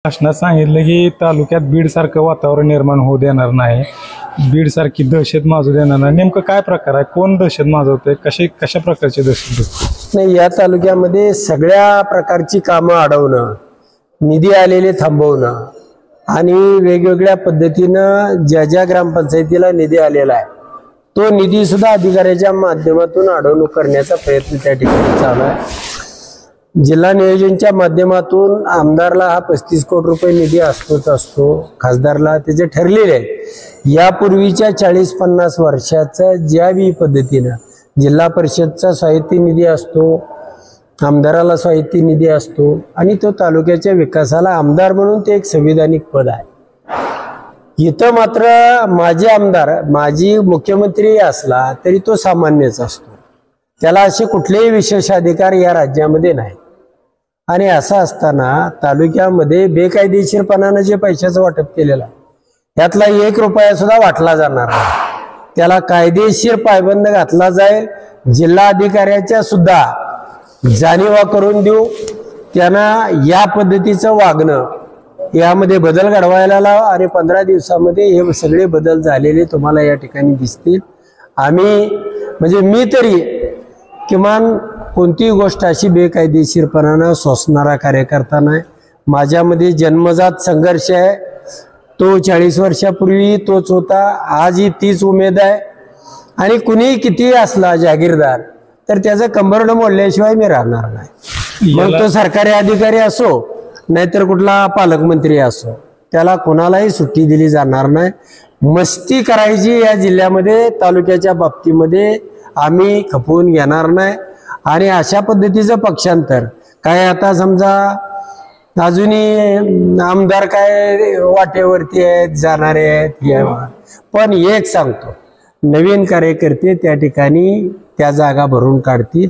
शासनाने सांगितलं की तालुक्यात बीड सारखं वातावरण निर्माण होऊ देणार नाही, बीड सारखी दहशत माजू देणार नाही. नेमकं काय प्रकार आहे? कोण दहशत माजवतंय? कशा प्रकारची दहशत? नाही, या तालुक्यामध्ये सगळ्या प्रकारची कामं अडवणं, निधी आलेले थांबवणं आणि वेगवेगळ्या पद्धतीनं ज्या ग्रामपंचायतीला निधी आलेला आहे तो निधी सुद्धा अधिकाऱ्याच्या माध्यमातून अडवणूक करण्याचा प्रयत्न त्या ठिकाणी चालू आहे. जिल्हा नियोजनच्या माध्यमातून आमदारला हा 35 कोटी रुपये निधी असतो, खासदारला त्याचे ठरलेले आहे. यापूर्वीच्या 40-50 वर्षाचा ज्याही पद्धतीनं जिल्हा परिषदचा साहित्य निधी असतो, आमदाराला साहित्य निधी असतो आणि तो तालुक्याच्या विकासाला आमदार म्हणून ते एक संविधानिक पद आहे. इथं मात्र माझे आमदार, माजी मुख्यमंत्री असला तरी तो सामान्यच असतो, त्याला असे कुठलेही विशेष अधिकार या राज्यामध्ये नाही. आणि असं असताना तालुक्यामध्ये बेकायदेशीरपणानं जे पैशाचं वाटप केलेलं आहे त्यातला 1 रुपया सुद्धा वाटला जाणार नाही. त्याला कायदेशीर पायबंद घातला जाईल. जिल्हा अधिकाऱ्याच्या सुद्धा जाणीवा करून देऊ. त्यांना या पद्धतीचं वागणं यामध्ये बदल घडवायला लाव आणि 15 दिवसामध्ये हे सगळे बदल झालेले तुम्हाला या ठिकाणी दिसतील. आम्ही म्हणजे मी तरी किमान कोणतीही गोष्ट अशी बेकायदेशीरपणानं सोसणारा कार्यकर्ता नाही. माझ्यामध्ये जन्मजात संघर्ष आहे, तो 40 वर्षापूर्वी तोच होता, आजही तीच उमेद आहे. आणि कुणी किती असला जागीरदार तर त्याचं कंबरडं मोडल्याशिवाय मी राहणार नाही. मग तो सरकारी अधिकारी असो नाहीतर कुठला पालकमंत्री असो, त्याला कोणालाही सुट्टी दिली जाणार नाही. मस्ती करायची या जिल्ह्यामध्ये तालुक्याच्या बाबतीमध्ये आम्ही खपवून घेणार नाही. आणि अशा पद्धतीचं पक्षांतर काय, आता समजा अजूनही आमदार काय वाटेवरती आहेत, जाणारे आहेत, पण एक सांगतो, नवीन कार्यकर्ते त्या ठिकाणी त्या जागा भरून काढतील.